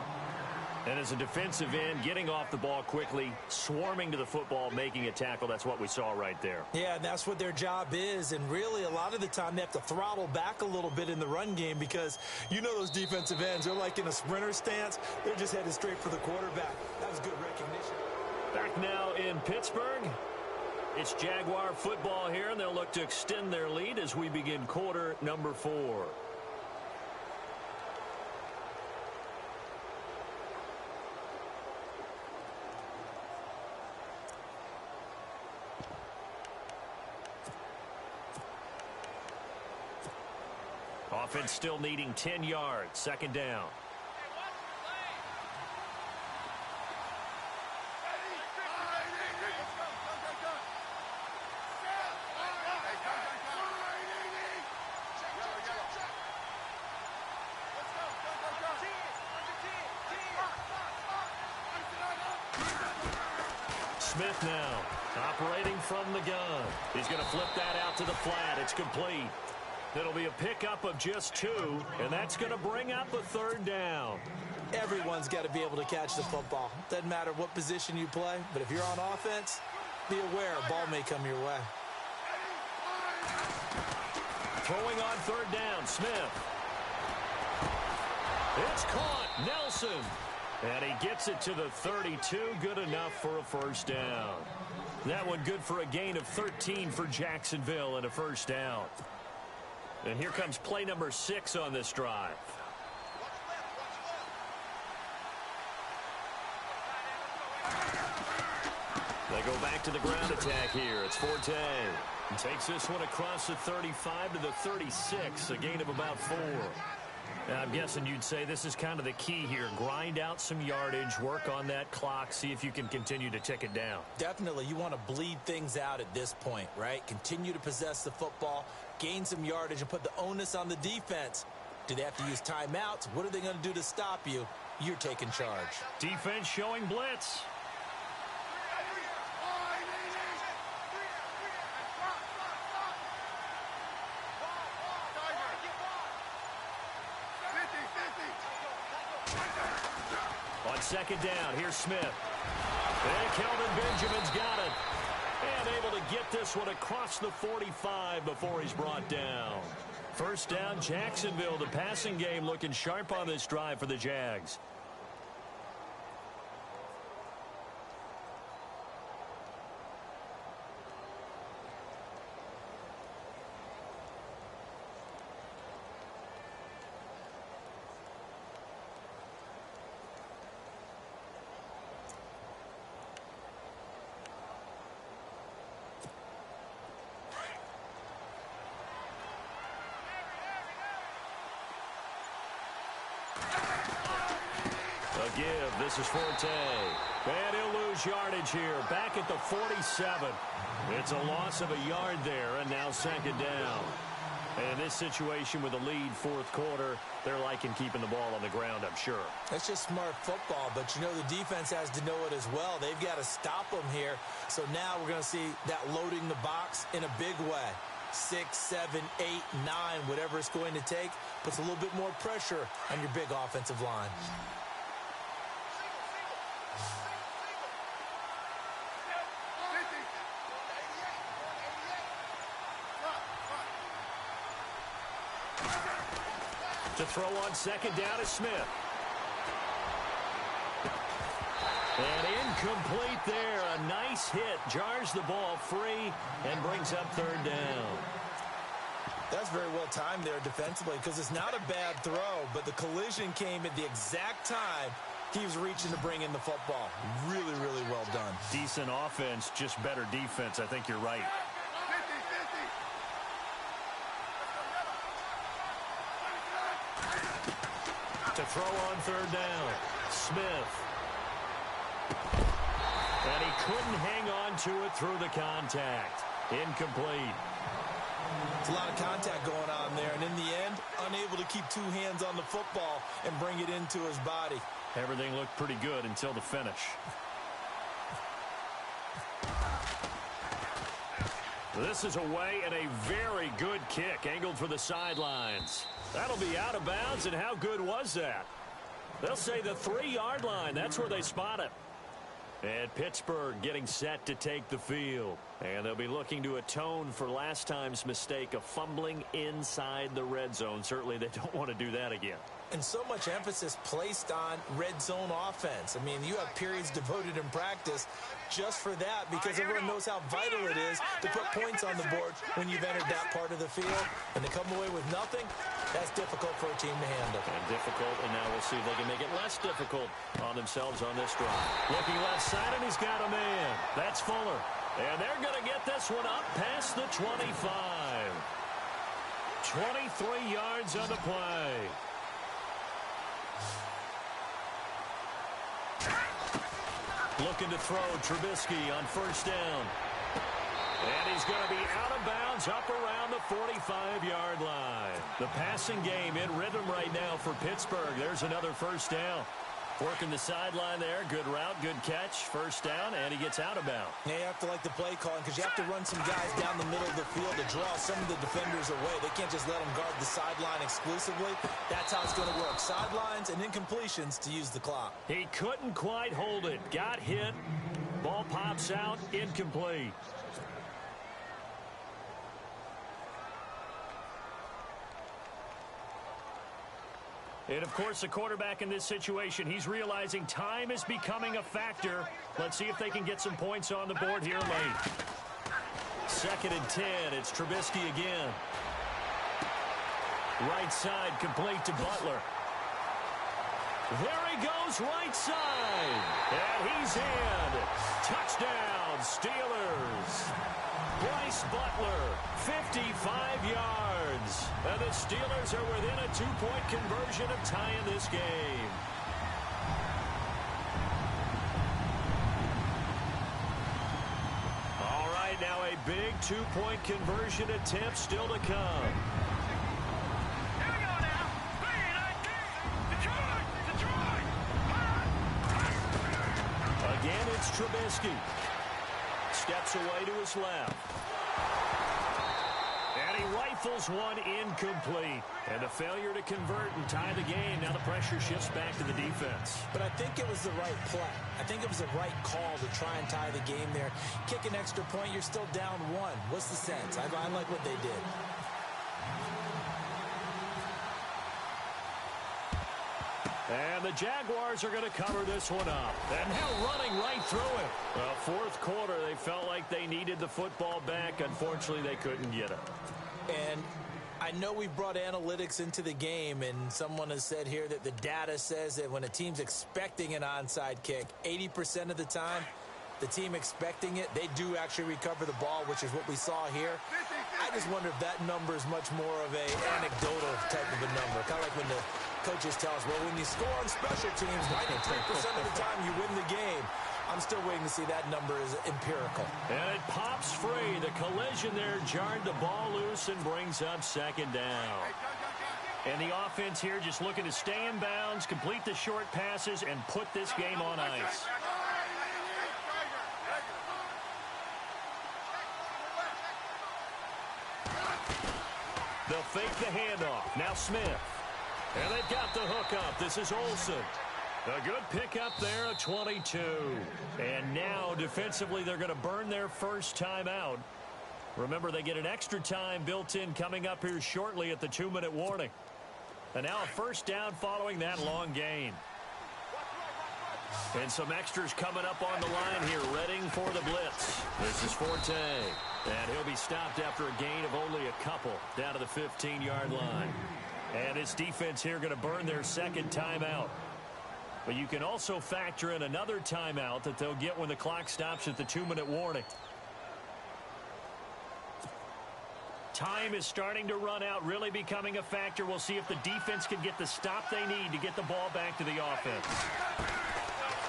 And as a defensive end, getting off the ball quickly, swarming to the football, making a tackle, that's what we saw right there. Yeah, and that's what their job is. And really, a lot of the time, they have to throttle back a little bit in the run game because you know those defensive ends, they're like in a sprinter stance. They're just headed straight for the quarterback. That was good recognition. Back now in Pittsburgh. It's Jaguar football here, and they'll look to extend their lead as we begin quarter number 4. Offense still needing 10 yards. 2nd down. Smith now operating from the gun. He's going to flip that out to the flat. It's complete. It'll be a pickup of just 2, and that's going to bring up a 3rd down. Everyone's got to be able to catch the football. Doesn't matter what position you play, but if you're on offense, be aware a ball may come your way. Throwing on 3rd down, Smith. It's caught. Nelson. And he gets it to the 32. Good enough for a first down. That one good for a gain of 13 for Jacksonville and a first down. And here comes play number 6 on this drive. They go back to the ground attack here. It's Forte. He takes this one across the 35 to the 36, a gain of about 4. And I'm guessing you'd say this is kind of the key here. Grind out some yardage, work on that clock, see if you can continue to tick it down. Definitely. You want to bleed things out at this point, right? Continue to possess the football, gain some yardage, and put the onus on the defense. Do they have to use timeouts? What are they going to do to stop you? You're taking charge. Defense showing blitz. On 2nd down, here's Smith. And Kelvin Benjamin's got it. And able to get this one across the 45 before he's brought down. First down, Jacksonville. The passing game looking sharp on this drive for the Jags. Give. This is Forte. And he'll lose yardage here. Back at the 47. It's a loss of a yard there, and now 2nd down. And in this situation with a lead fourth quarter, they're liking keeping the ball on the ground, I'm sure. That's just smart football, but you know the defense has to know it as well. They've got to stop them here. So now we're going to see that loading the box in a big way. 6, 7, 8, 9, whatever it's going to take, puts a little bit more pressure on your big offensive line. To throw on second down is Smith. And incomplete there. A nice hit. Jars the ball free and brings up third down. That's very well timed there defensively because it's not a bad throw, but the collision came at the exact time he was reaching to bring in the football. Really, really well done. Decent offense, just better defense. I think you're right. To throw on third down, Smith. And he couldn't hang on to it through the contact. Incomplete. It's a lot of contact going on there, and in the end, unable to keep two hands on the football and bring it into his body. Everything looked pretty good until the finish. This is away and a very good kick angled for the sidelines. That'll be out of bounds, and how good was that? They'll say the 3-yard line. That's where they spot it. And Pittsburgh getting set to take the field. And they'll be looking to atone for last time's mistake of fumbling inside the red zone. Certainly they don't want to do that again. And so much emphasis placed on red zone offense. I mean, you have periods devoted in practice just for that because everyone knows how vital it is to put points on the board when you've entered that part of the field. And to come away with nothing, that's difficult for a team to handle. And difficult, and now we'll see if they can make it less difficult on themselves on this drive. Looking left side, and he's got a man. That's Fuller. And they're going to get this one up past the 25. 23 yards on the play. Looking to throw Trubisky on first down. And he's going to be out of bounds up around the 45-yard line. The passing game in rhythm right now for Pittsburgh. There's another first down. Working the sideline there. Good route, good catch. First down, and he gets out of bounds. Yeah, you have to like the play calling because you have to run some guys down the middle of the field to draw some of the defenders away. They can't just let them guard the sideline exclusively. That's how it's going to work. Sidelines and incompletions to use the clock. He couldn't quite hold it. Got hit. Ball pops out. Incomplete. And, of course, the quarterback in this situation, he's realizing time is becoming a factor. Let's see if they can get some points on the board here late. 2nd and 10. It's Trubisky again. Right side complete to Butler. There he goes, right side. And he's in. Touchdown, Steelers. Bryce Butler, 55 yards. And the Steelers are within a 2-point conversion of tying this game. All right, now a big 2-point conversion attempt still to come. Here we go now. 3-19. Detroit. Again, it's Trubisky. Steps away to his left. And he rifles one incomplete. And a failure to convert and tie the game. Now the pressure shifts back to the defense. But I think it was the right play. I think it was the right call to try and tie the game there. Kick an extra point, you're still down 1. What's the sense? I like what they did. And the Jaguars are going to cover this one up. And now running right through it. Well, fourth quarter, they felt like they needed the football back. Unfortunately, they couldn't get it. And I know we've brought analytics into the game, and someone has said here that the data says that when a team's expecting an onside kick, 80% of the time, the team expecting it, they do actually recover the ball, which is what we saw here. I just wonder if that number is much more of a anecdotal type of a number. Kind of like when the coaches tell us, well, when you score on special teams, 93% of the time you win the game. I'm still waiting to see that number is empirical. And it pops free. The collision there jarred the ball loose and brings up second down. And the offense here just looking to stay in bounds, complete the short passes, and put this game on ice. They'll fake the handoff. Now Smith. And they've got the hook up. This is Olsen. A good pickup there, a 22. And now, defensively, they're going to burn their first timeout. Remember, they get an extra time built in coming up here shortly at the 2-minute warning. And now a first down following that long gain. And some extras coming up on the line here, readying for the blitz. This is Forte. And he'll be stopped after a gain of only a couple down to the 15-yard line. And this defense here going to burn their second timeout. But you can also factor in another timeout that they'll get when the clock stops at the 2-minute warning. Time is starting to run out, really becoming a factor. We'll see if the defense can get the stop they need to get the ball back to the offense.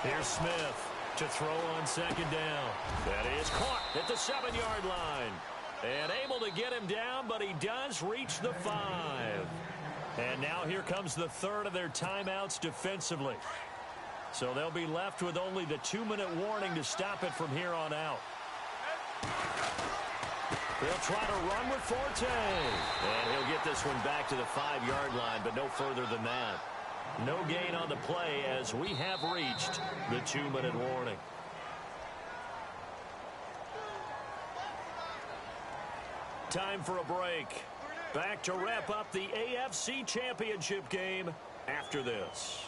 Here's Smith to throw on second down. That is caught at the 7-yard line. And able to get him down, but he does reach the 5. And now here comes the third of their timeouts defensively. So they'll be left with only the 2-minute warning to stop it from here on out. They'll try to run with Forte. And he'll get this one back to the 5-yard line, but no further than that. No gain on the play as we have reached the 2-minute warning. Time for a break. Back to wrap up the AFC Championship game after this.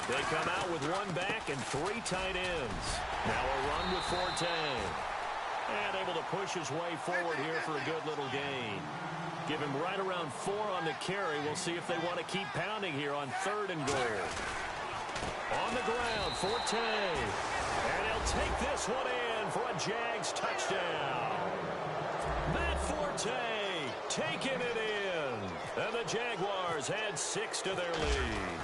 They come out with one back and 3 tight ends. Now a run with Forte. And able to push his way forward here for a good little gain. Give him right around 4 on the carry. We'll see if they want to keep pounding here on 3rd and goal. On the ground, Forte. And he'll take this one in for a Jags touchdown. Matt Forte taking it in. And the Jaguars had 6 to their lead.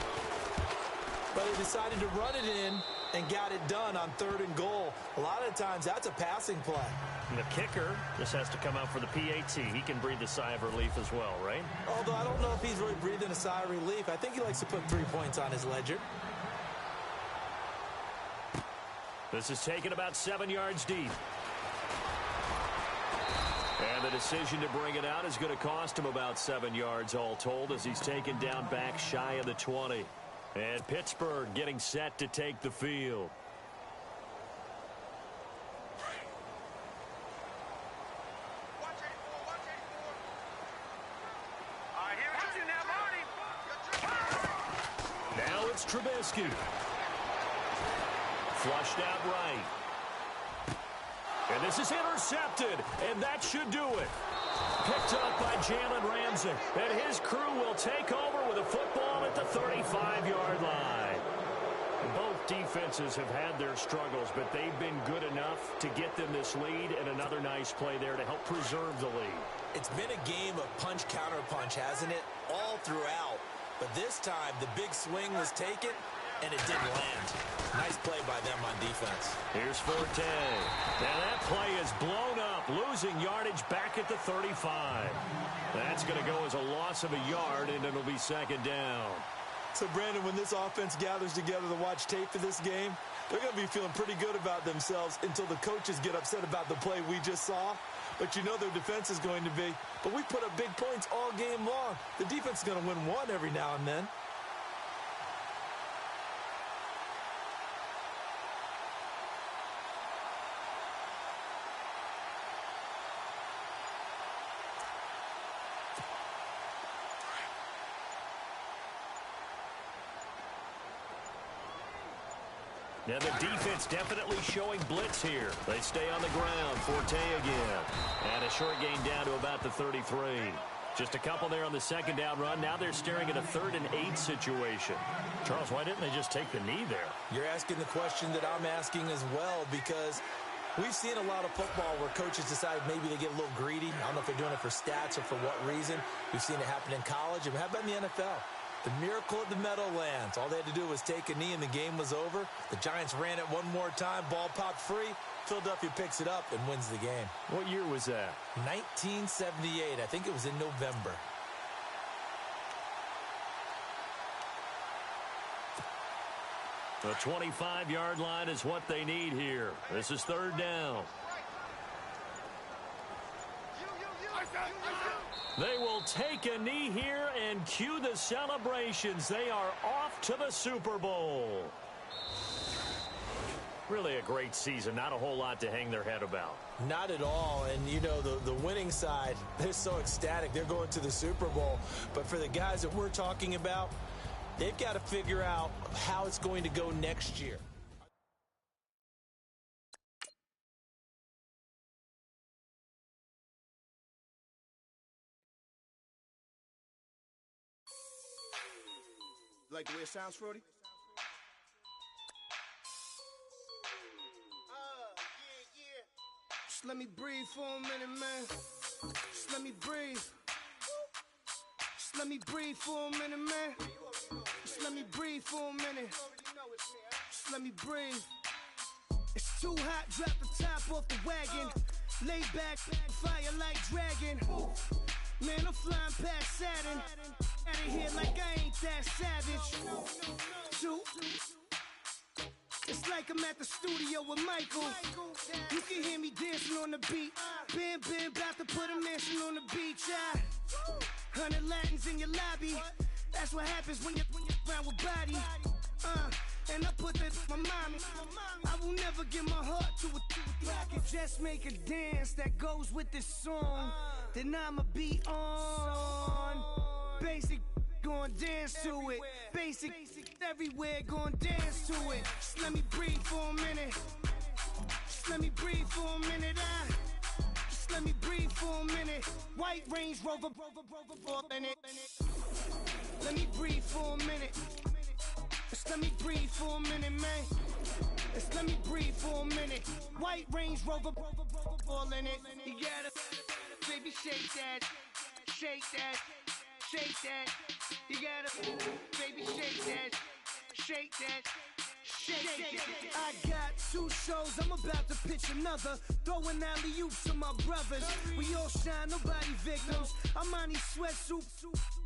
But they decided to run it in and got it done on 3rd and goal. A lot of times that's a passing play. And the kicker just has to come out for the PAT. He can breathe a sigh of relief as well, right? Although I don't know if he's really breathing a sigh of relief. I think he likes to put 3 points on his ledger. This is taken about 7 yards deep. And the decision to bring it out is going to cost him about 7 yards all told as he's taken down back shy of the 20. And Pittsburgh getting set to take the field. Now it's Trubisky. Flushed out right. And this is intercepted, and that should do it. Picked up by Jalen Ramsey, and his crew will take over with a football at the 35-yard line. Both defenses have had their struggles, but they've been good enough to get them this lead, and another nice play there to help preserve the lead. It's been a game of punch-counter-punch, hasn't it? All throughout. But this time, the big swing was taken, and it didn't land. Nice play by them on defense. Here's Forte. Now that play is blown up, losing yardage back at the 35. That's going to go as a loss of a yard, and it'll be second down. So, Brandon, when this offense gathers together to watch tape for this game, they're going to be feeling pretty good about themselves until the coaches get upset about the play we just saw. But you know their defense is going to be. But we put up big points all game long. The defense is going to win one every now and then. Now the defense definitely showing blitz here. They stay on the ground. Forte again. And a short gain down to about the 33. Just a couple there on the second down run. Now they're staring at a 3rd and 8 situation. Charles, why didn't they just take the knee there? You're asking the question that I'm asking as well, because we've seen a lot of football where coaches decide maybe they get a little greedy. I don't know if they're doing it for stats or for what reason. We've seen it happen in college. And how about in the NFL? The miracle of the Meadowlands. All they had to do was take a knee and the game was over. The Giants ran it one more time. Ball popped free. Philadelphia picks it up and wins the game. What year was that? 1978. I think it was in November. The 25-yard line is what they need here. This is 3rd down. They will take a knee here and cue the celebrations. They are off to the Super Bowl. Really a great season. Not a whole lot to hang their head about. Not at all. And, you know, the winning side, they're so ecstatic. They're going to the Super Bowl. But for the guys that we're talking about, they've got to figure out how it's going to go next year. Like the way it sounds, Frody? Just let me breathe for a minute, man. Just let me breathe. Just let me breathe for a minute, man. Just let me breathe for a minute. Just let me breathe. It's too hot, drop the top off the wagon. Lay back, fire like dragon. Man, I'm flying past Saturn. Out of here like I ain't that savage. Two. It's like I'm at the studio with Michael. You can hear me dancing on the beat. Bam, bam, about to put a mansion on the beach. 100 Latins in your lobby. That's what happens when you're around with body. And I put that in my mommy. I will never give my heart to a I can just make a dance that goes with this song. Then I'ma be on. Basic, gon' dance to it. Basic, everywhere, gon' dance to it. Just let me breathe for a minute. Just let me breathe for a minute. Just let me breathe for a minute. White Range Rover, in it. Let me breathe for a minute. Just let me breathe for a minute, man. Just let me breathe for a minute. White Range Rover, all in it. You gotta, baby, shake that, shake that, shake that. You gotta, baby, shake that, shake that. I got 2 shows, I'm about to pitch another. Throwing alley-oops to my brothers. We all shine, nobody victims. I'm on these sweatsuits.